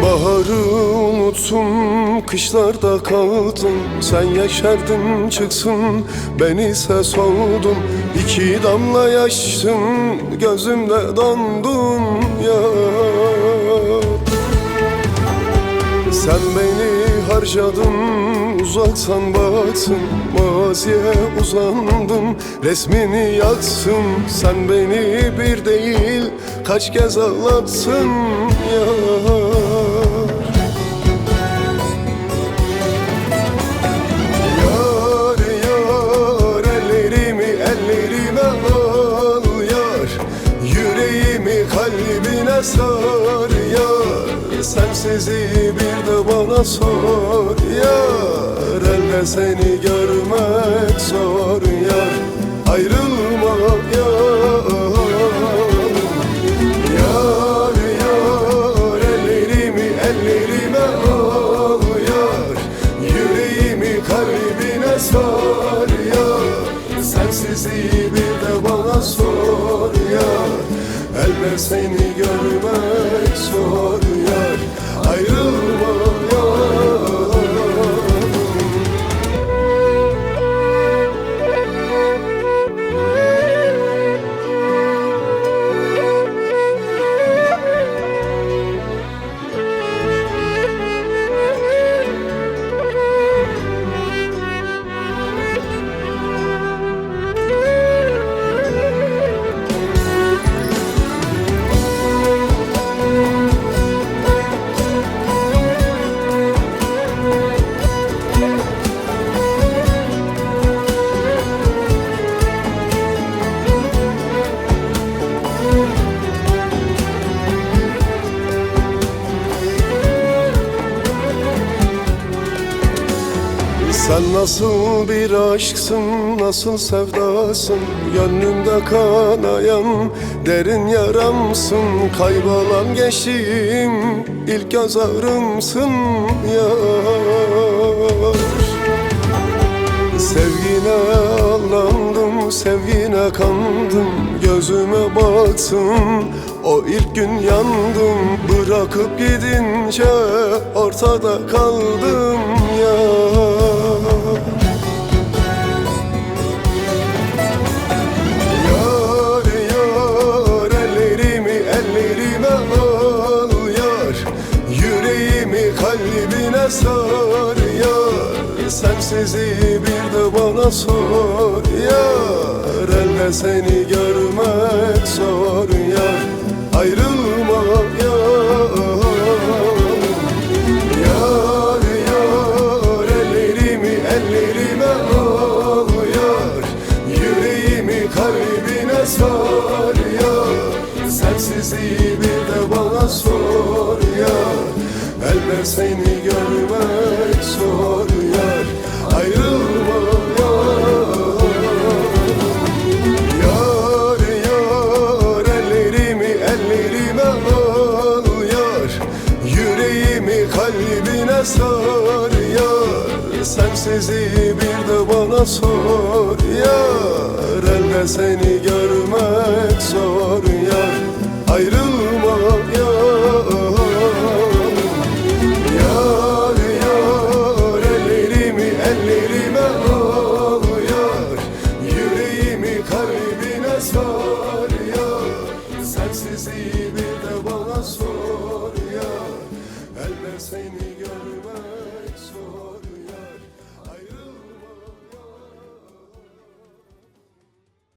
Baharı unuttum, kışlarda kaldım. Sen yeşerdin çıksın, ben ise soğudum. İki damla yaştım, gözümde dondum ya. Sen beni harcadın, uzaktan baktın. Maziye uzandım, resmini yaktım. Sen beni bir değil, kaç kez ağlattın ya. Kalbine sar yar, sensizi bir de bana sor yar. Elde seni görmek zor yar, ayrılma yar. Yar yar, ellerime al yar. Yüreğimi kalbine sar yar, sensizi bir de bana sor yar. Elbet seni görmek zor yar, ayrılma yar. Sen nasıl bir aşksın, nasıl sevdasın, gönlümde kanayan derin yaramsın. Kaybolan geçtiğim ilk göz ağrımsın yar. Sevgine aldandım, sevgine kandım. Gözüme baktım, o ilk gün yandım. Bırakıp gidince ortada kaldım ya. Yar yar, ellerime al yar. Yüreğimi kalbine sar yar, sensizi bir de bana sor yar. Elde seni görmek zor yar, ayrılma yar. Yar yar, ellerime al yar. Yüreğimi kalbine sar yar, sensizi bir de bana sor yar. Elbet seni görmek zor yar, ayrılma yar. Yar yar, ellerime al yar. Yüreğimi kalbine sar yar, sensizi bir de bana sor yar. Elde seni görmek zor yar, ayrılma yar. Yar yar, ellerime al yar. Yüreğimi kalbine sar yar, sensizi